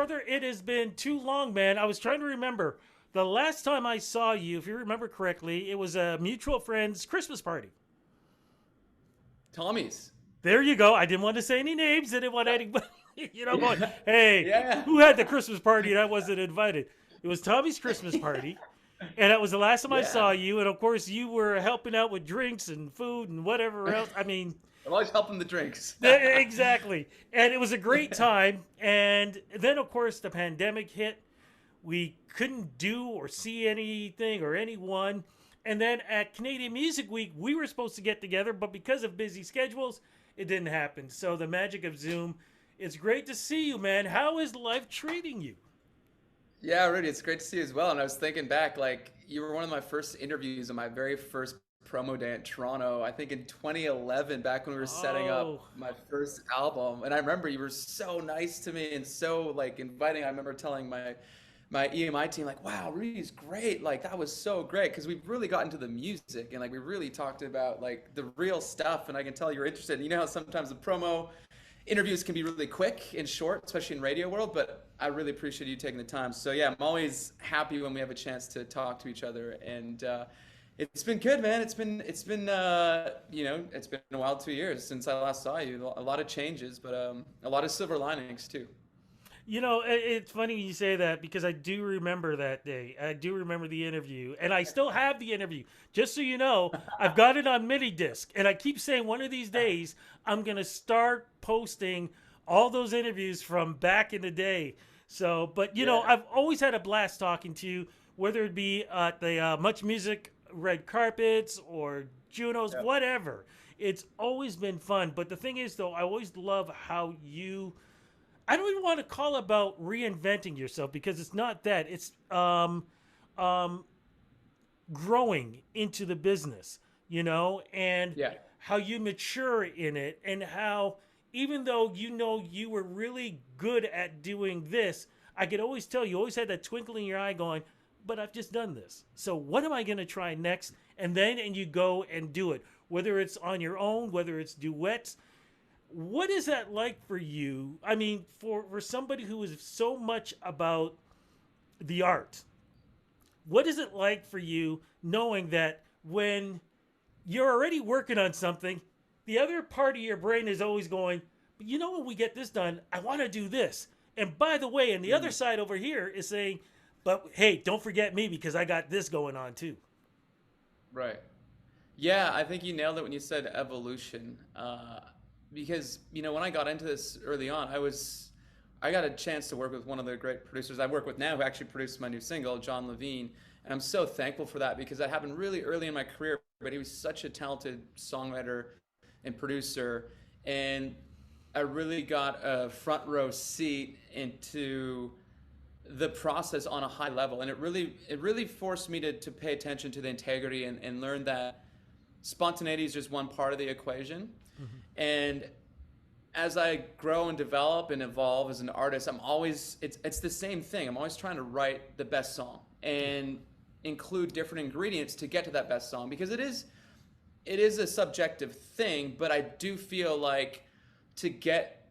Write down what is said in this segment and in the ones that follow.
brother, it has been too long, man. I was trying to remember. The last time I saw you, if you remember correctly, it was a mutual friend's Christmas party. Tommy's. There you go. I didn't want to say any names. I didn't want anybody, going, Yeah. hey, Yeah. who had the Christmas party and I wasn't invited? It was Tommy's Christmas party. And that was the last time I Yeah. saw you. And of course, you were helping out with drinks and food and whatever else. I mean, I'm always helping the drinks. exactly. And it was a great time. And then, of course, the pandemic hit. We couldn't do or see anything or anyone. And then at Canadian Music Week, we were supposed to get together, but because of busy schedules, it didn't happen. So the magic of Zoom. It's great to see you, man. How is life treating you? Yeah, Rudy, it's great to see you as well. And I was thinking back, like, you were one of my first interviews on my very first promo day in Toronto, I think in 2011, back when we were setting up Oh, my first album. And I remember you were so nice to me and so like inviting. I remember telling my EMI team, like, wow, Rudy's great. Like, that was so great because we really got into the music and like we really talked about like the real stuff. And I can tell you're interested. And you know how sometimes the promo interviews can be really quick and short, especially in radio world, but I really appreciate you taking the time. So yeah, I'm always happy when we have a chance to talk to each other, and it's been good, man. It's been a wild 2 years since I last saw you. A lot of changes, but a lot of silver linings too. it's funny you say that because I do remember that day. I do remember the interview, and I still have the interview. Just so you know, I've got it on mini disc, and I keep saying one of these days I'm gonna start posting all those interviews from back in the day. So, but Yeah. I've always had a blast talking to you, whether it be at the Much Music red carpets or Junos, Yeah. whatever. It's always been fun. But the thing is, though, I always love how you I don't even want to call about reinventing yourself because it's not that. It's um, growing into the business, and Yeah. how you mature in it, and how even though you were really good at doing this, I could always tell you always had that twinkle in your eye going, but I've just done this. So what am I going to try next? And you go and do it, whether it's on your own, whether it's duets. What is that like for you? I mean, for somebody who is so much about the art, what is it like for you knowing that when you're already working on something, the other part of your brain is always going, but when we get this done, I want to do this. And by the way, and the other Mhm. side over here is saying, but hey, don't forget me because I got this going on too. Right. Yeah, I think you nailed it when you said evolution. Because when I got into this early on, I got a chance to work with one of the great producers I work with now, who actually produced my new single, John Levine, and I'm so thankful for that because that happened really early in my career. But he was such a talented songwriter and producer, and I really got a front row seat into the process on a high level, and it really forced me to pay attention to the integrity and learn that spontaneity is just one part of the equation. Mm-hmm. And as I grow and develop and evolve as an artist, it's the same thing. I'm always trying to write the best song Yeah. and include different ingredients to get to that best song because it is a subjective thing, but I do feel like to get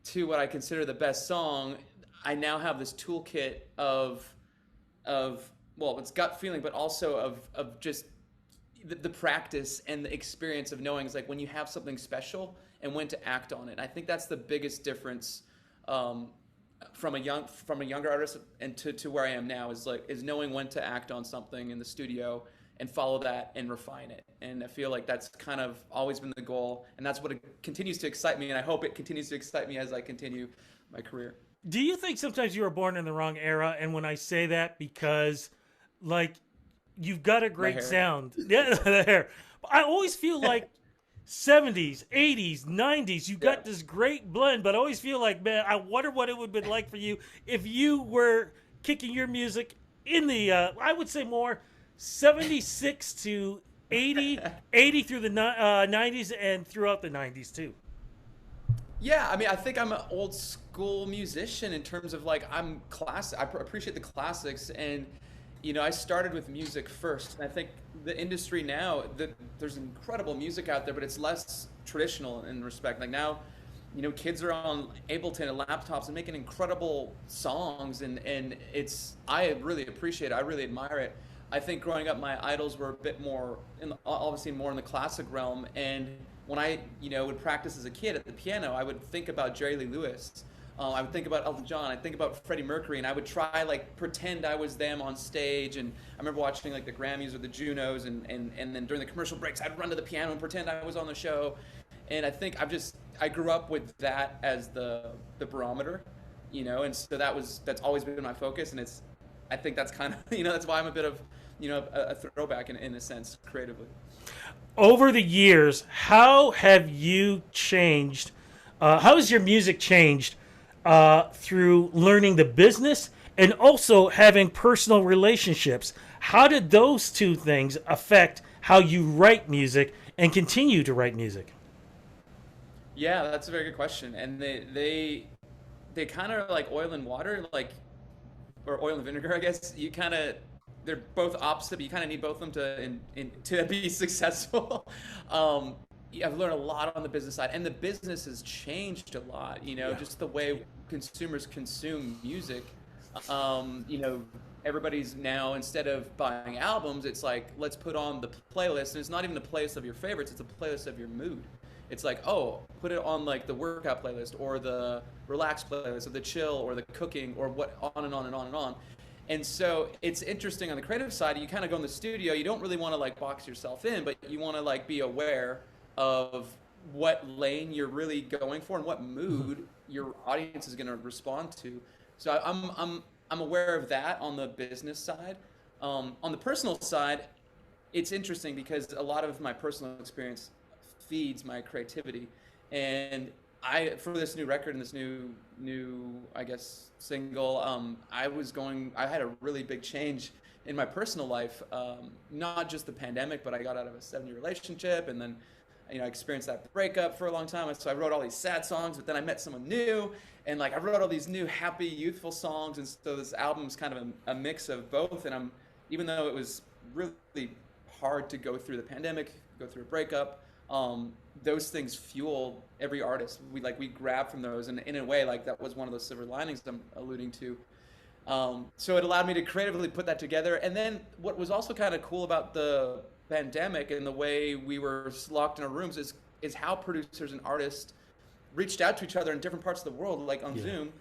to what I consider the best song, I now have this toolkit of well, it's gut feeling, but also of just the practice and the experience of knowing is like when you have something special and when to act on it. I think that's the biggest difference um, from a younger artist and to where I am now is knowing when to act on something in the studio and follow that and refine it. And I feel like that's kind of always been the goal, and that's what continues to excite me. And I hope it continues to excite me as I continue my career. Do you think sometimes you were born in the wrong era? And when I say that, because like you've got a My great hair. sound. Yeah, there. I always feel like 70s, 80s, 90s, you Yeah. got this great blend, but I always feel like, man, I wonder what it would have been like for you if you were kicking your music in the, I would say more 76 to 80, 80 through the 90s and throughout the 90s too. Yeah, I mean, I think I'm an old school musician in terms of like I'm class. Appreciate the classics, and I started with music first. And I think the industry now, there's incredible music out there, but it's less traditional in respect. Like now, kids are on Ableton and laptops and making incredible songs, and I really appreciate it. I really admire it. I think growing up, my idols were a bit more, obviously more in the classic realm. And when I, would practice as a kid at the piano, I would think about Jerry Lee Lewis. I would think about Elton John. I'd think about Freddie Mercury, and I would try like pretend I was them on stage. And I remember watching like the Grammys or the Junos, and then during the commercial breaks, I'd run to the piano and pretend I was on the show. And I think I grew up with that as the barometer, and so that's always been my focus. And I think that's kind of that's why I'm a bit of a throwback in a sense creatively. Over the years, how have you changed? How has your music changed through learning the business and also having personal relationships? How did those two things affect how you write music and continue to write music? Yeah, that's a very good question. And they kind of like oil and water, like, or oil and vinegar, I guess. They're both opposite, but you kind of need both of them to be successful. Yeah, I've learned a lot on the business side, and the business has changed a lot. Yeah. Just the way consumers consume music. Everybody's now, instead of buying albums, it's like, let's put on the playlist, and it's not even the playlist of your favorites; it's a playlist of your mood. It's like, oh, put it on like the workout playlist or the relax playlist or the chill or the cooking or what, on and on and on and on. And so it's interesting on the creative side. You kind of go in the studio. You don't really want to like box yourself in, but you want to like be aware of what lane you're really going for and what mood your audience is going to respond to. So I'm aware of that on the business side. On the personal side, it's interesting because a lot of my personal experience feeds my creativity, and for this new record and this new I guess single, I had a really big change in my personal life, not just the pandemic, but I got out of a 7-year relationship, and then I experienced that breakup for a long time. So I wrote all these sad songs, but then I met someone new, and like I wrote all these new happy youthful songs, and so this album's kind of a mix of both. And even though it was really hard to go through the pandemic, go through a breakup, those things fuel every artist. We grab from those, and in a way, like that was one of those silver linings I'm alluding to. So it allowed me to creatively put that together. And then what was also kind of cool about the pandemic and the way we were locked in our rooms is how producers and artists reached out to each other in different parts of the world, like on Zoom.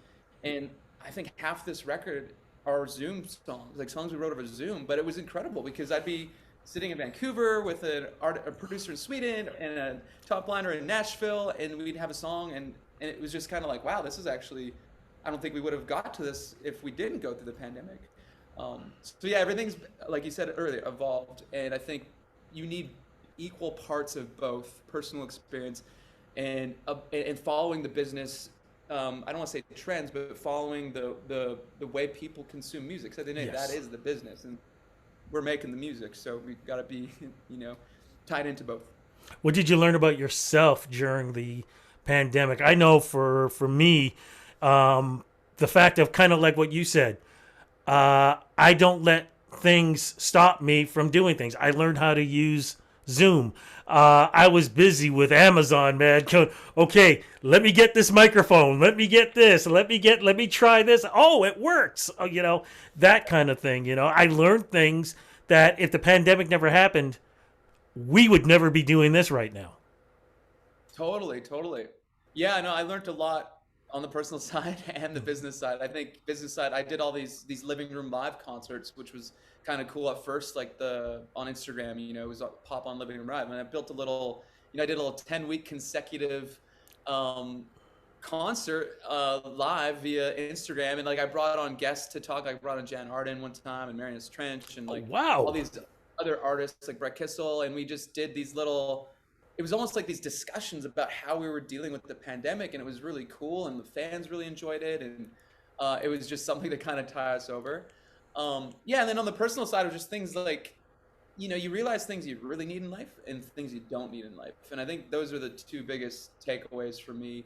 And I think half this record are Zoom songs, like songs we wrote over Zoom. But it was incredible because I'd be sitting in Vancouver with a producer in Sweden and a top liner in Nashville, and we'd have a song, and it was just kind of like, wow, this is actually, I don't think we would have got to this if we didn't go through the pandemic. So yeah, everything's, like you said earlier, evolved, and I think you need equal parts of both personal experience and following the business. I don't want to say trends, but following the way people consume music. So that is the business, and we're making the music, so we've got to be, tied into both. What did you learn about yourself during the pandemic? I know for me, the fact of kind of like what you said, I don't let things stop me from doing things. I learned how to use Zoom. I was busy with Amazon, man. Okay, let me get this microphone. Let me get this. Let me try this. Oh, it works. That kind of thing. I learned things that if the pandemic never happened, we would never be doing this right now. Totally. Yeah, no, I learned a lot on the personal side and the business side. I think business side, I did all these living room live concerts, which was kind of cool at first, like on Instagram, it was pop on living room live, and I built a little, I did a little 10-week consecutive concert live via Instagram, and like I brought on guests to talk. I brought on Jan Arden one time and Marius Trench and like wow, all these other artists like Brett Kissel, and we just did these little, it was almost like these discussions about how we were dealing with the pandemic, and it was really cool, and the fans really enjoyed it, and it was just something to kind of tie us over. Yeah, and then on the personal side, it was just things like, you realize things you really need in life and things you don't need in life, and I think those are the two biggest takeaways for me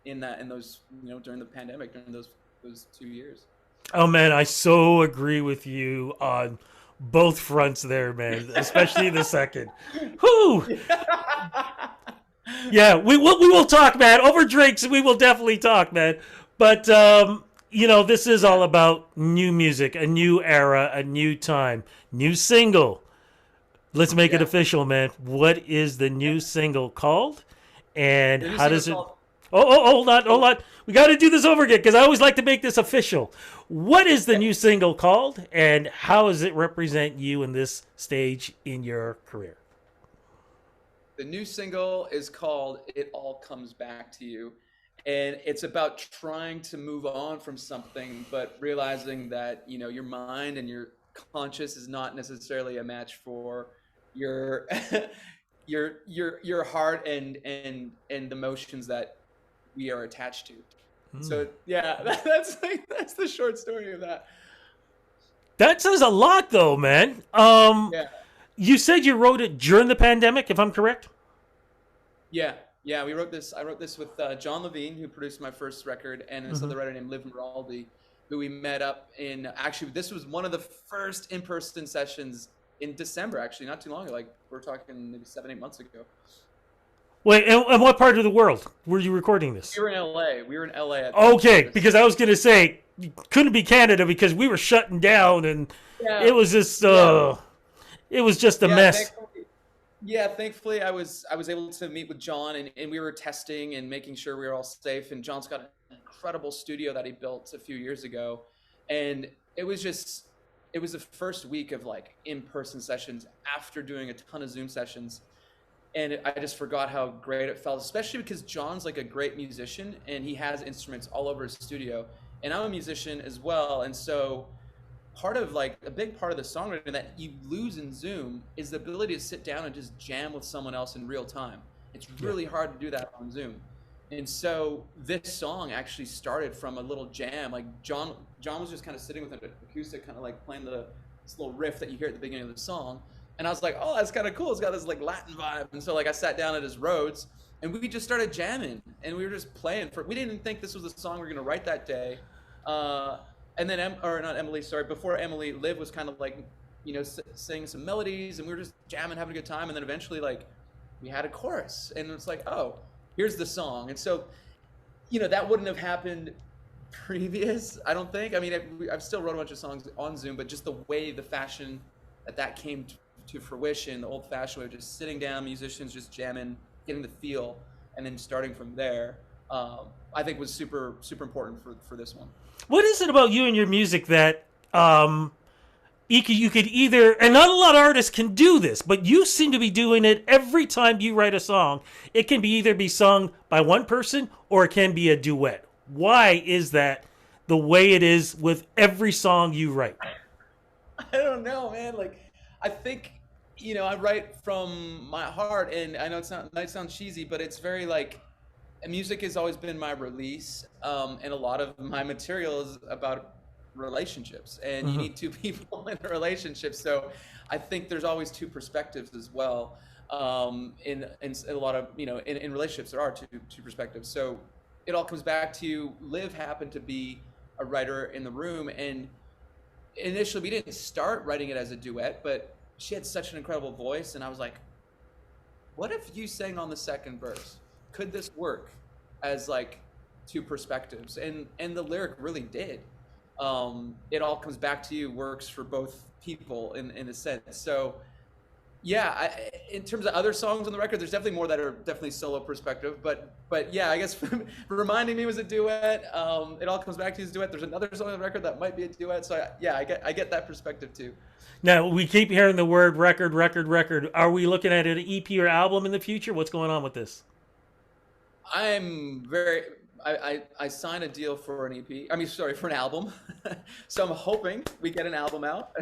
in those, during the pandemic, during those 2 years. Oh man, I so agree with you on both fronts there, man. Especially the second. Whoo! Yeah, we will talk, man. Over drinks, we will definitely talk, man. But this is Yeah, all about new music, a new era, a new time, new single. Let's make it yeah. official, man. What is the new single called, and The new how single's does it? called. Oh, hold on, hold Oh, on. We got to do this over again because I always like to make this official. What is the okay. new single called, and how does it represent you in this stage in your career? The new single is called "It All Comes Back to You," and it's about trying to move on from something, but realizing that your mind and your conscious is not necessarily a match for your your heart and the emotions that we are attached to. So yeah, that's the short story of that. That says a lot, though, man. Yeah. You said you wrote it during the pandemic, if I'm correct. Yeah, yeah. We wrote this. I wrote this with John Levine, who produced my first record, and this other writer named Liv Miraldi, who we met up in. Actually, this was one of the first in-person sessions in December. Actually, not too long ago. Like we're talking maybe 7, 8 months ago. Wait, and what part of the world were you recording this? We were in LA. We were in LA for Okay, this. because I was gonna say couldn't be Canada because we were shutting down and Yeah, it was just yeah, it was just a yeah. mess. Thankfully, I was able to meet with John, and we were testing and making sure we were all safe. And John's got an incredible studio that he built a few years ago, and it was the first week of like in-person sessions after doing a ton of Zoom sessions, and I just forgot how great it felt, especially because John's like a great musician and he has instruments all over his studio, and I'm a musician as well, and so part of like a big part of the songwriting that you lose in Zoom is the ability to sit down and just jam with someone else in real time. It's Yeah. really hard to do that on Zoom. And so this song actually started from a little jam. Like John was just kind of sitting with an acoustic, kind of like playing this little riff that you hear at the beginning of the song. And I was like, oh, that's kind of cool. It's got this like Latin vibe. And so like I sat down at his Rhodes and we just started jamming and we were just playing for. We didn't even think this was the song we were gonna write that day. Uh, and then or not Emily, sorry, before Emily, Liv was kind of like saying some melodies and we were just jamming, having a good time, and then eventually like we had a chorus and it's like, oh, here's the song. And so that wouldn't have happened previous, I don't think. I mean, I've still wrote a bunch of songs on Zoom, but just the way, the fashion that came to fruition, the old fashioned way of just sitting down, musicians just jamming, getting the feel, and then starting from there, I think was super super important for this one. What is it about you and your music that you could either, and not a lot of artists can do this, but you seem to be doing it every time you write a song. It can be either be sung by one person or it can be a duet. Why is that the way it is with every song you write? I don't know, man. Like, I think I write from my heart, and I know it's not might sound cheesy, but it's very like music has always been my release, and a lot of my material is about relationships, and you need two people in a relationship. So, I think there's always two perspectives as well. In a lot of in relationships there are two perspectives. So it all comes back to Liv happened to be a writer in the room, and initially we didn't start writing it as a duet, but she had such an incredible voice, and I was like, what if you sang on the second verse? Could this work as like two perspectives? And the lyric really did. It all comes back to you works for both people in a sense. So yeah, in terms of other songs on the record, there's definitely more that are definitely solo perspective. But yeah, I guess reminding me was a duet. It all comes back to his duet. There's another song on the record that might be a duet. So yeah, I get that perspective too. Now, we keep hearing the word record, record, record. Are we looking at an EP or album in the future? What's going on with this? I'm very. I signed a deal for an EP. I mean, sorry, for an album. So I'm hoping we get an album out.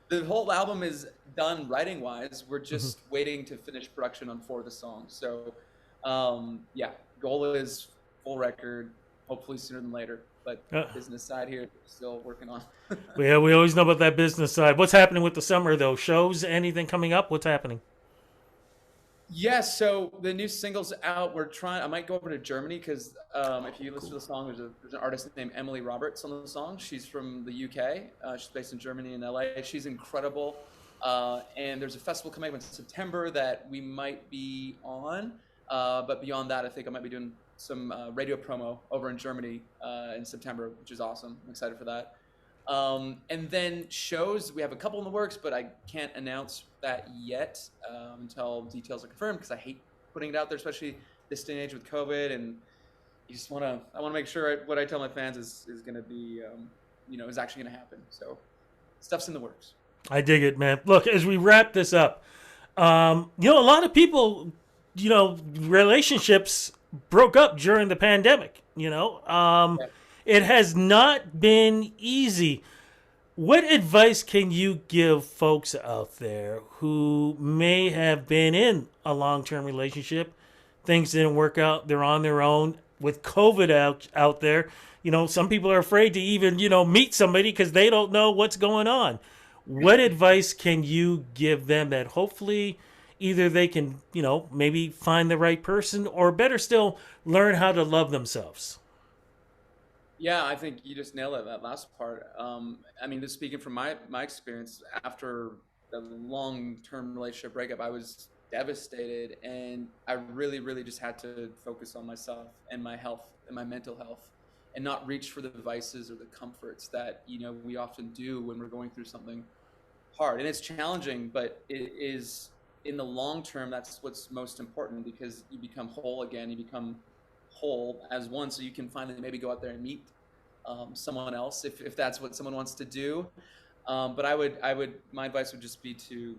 The whole album is done writing wise. We're just waiting to finish production on 4 of the songs. So, yeah, goal is full record, hopefully sooner than later. But Uh, business side here, still working on. yeah, we always know about that business side. What's happening with the summer, though? Shows, anything coming up? What's happening? Yes, so the new single's out. We're trying. I might go over to Germany because if you listen to the song, there's an artist named Emily Roberts on the song. She's from the UK. She's based in Germany and LA. She's incredible. And there's a festival coming up in September that we might be on. But beyond that, I think I might be doing some radio promo over in Germany in September, which is awesome. I'm excited for that. And then shows, we have a couple in the works, but I can't announce that yet until details are confirmed, because I hate putting it out there, especially this day and age with COVID. And I want to make sure what I tell my fans is going to be, is actually going to happen. So stuff's in the works. I dig it, man. Look, as we wrap this up, a lot of people, relationships broke up during the pandemic. Yeah. It has not been easy. What advice can you give folks out there who may have been in a long term relationship? Things didn't work out. They're on their own. With COVID out there, some people are afraid to even, meet somebody because they don't know what's going on. What advice can you give them that hopefully either they can, maybe find the right person, or better still, learn how to love themselves? Yeah, I think you just nailed it, that last part. Just speaking from my experience, after the long-term relationship breakup, I was devastated, and I really, really just had to focus on myself and my health and my mental health, and not reach for the vices or the comforts that we often do when we're going through something hard. And it's challenging, but it is, in the long term, that's what's most important, because you become whole again. You become whole as one, so you can finally maybe go out there and meet someone else if that's what someone wants to do. But my advice would just be to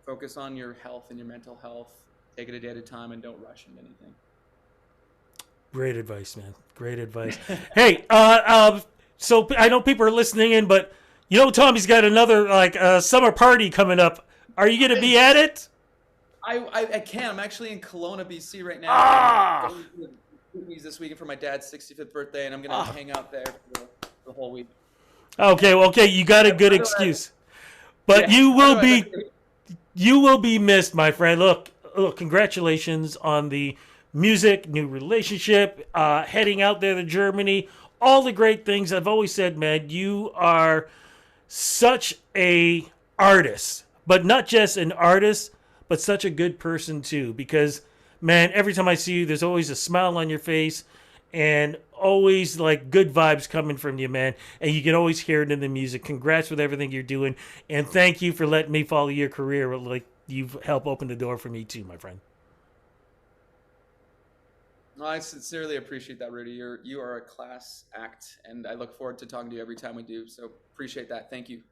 focus on your health and your mental health. Take it a day at a time, and don't rush into anything. Great advice, man. Great advice. Hey, so I know people are listening in, but Tommy's got another summer party coming up. Are you going to be at it? I can. I'm actually in Kelowna, BC right now. Ah! This weekend for my dad's 65th birthday, and I'm gonna hang out there for the whole week. Okay, you got a good excuse, but yeah, you will be missed, my friend. Look, congratulations on the music, new relationship, heading out there to Germany, all the great things. I've always said, man, you are such a artist, but not just an artist, but such a good person too, because man, every time I see you, there's always a smile on your face and always like good vibes coming from you, man. And you can always hear it in the music. Congrats with everything you're doing. And thank you for letting me follow your career. Like, you've helped open the door for me too, my friend. Well, I sincerely appreciate that, Rudy. You are a class act, and I look forward to talking to you every time we do. So appreciate that. Thank you.